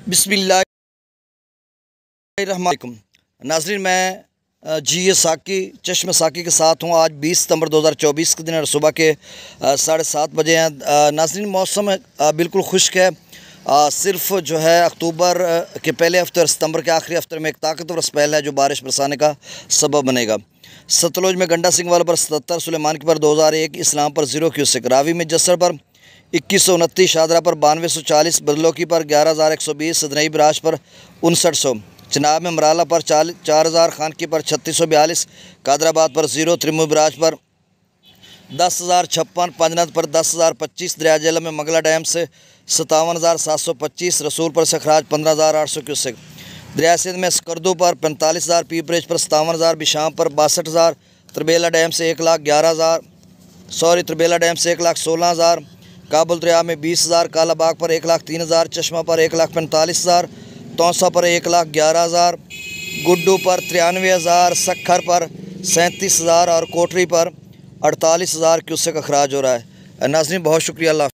बिस्मिल्लाहिर्रहमानिर्रहीम। नाज़रीन, मैं जी साकी चश्म साकी के साथ हूँ। आज 20 सितंबर 2024 के दिन सुबह के 7:30 बजे हैं। नाज़रीन, मौसम बिल्कुल खुश्क है। सिर्फ जो है अक्टूबर के पहले हफ्ते और सितंबर के आखिरी हफ्ते में एक ताकतवर स्पेल है जो बारिश बरसाने का सबब बनेगा। सतलुज में गंडा सिंह वाला पर 77, सुलेमान पर 2001, इस्लाम पर 0 क्यूसेक, रावी में जसर पर 2129, शादरा पर 9240, बदलोकी पर 11120, सदनई बराज पर 5900, चनाब में मराला पर 4000, खानकी पर 3642, कादराबाद पर 0, त्रिमु बराज पर 10,056, पंजनद पर 10,025, दरिया जेला में मंगला डैम से 57,725, रसूल पर से खराज 15,800 क्यूसेक, दरिया सिंध में स्कर्दू पर 45,000, पीपरेज पर 57,000, बिशाम पर 62,000, तरबेला डैम से 1,11,000, तरबेला डैम से 1,16,000, काबुल दरिया में 20,000, कालाबाग पर 1,03,000, चश्मा पर 1,45,000, तौसा पर 1,11,000, गुड्डू पर 93,000, सखर पर 37,000 और कोटरी पर 48,000 क्यूसेक अखराज हो रहा है। नाज़रीन, बहुत शुक्रिया। अल्लाह।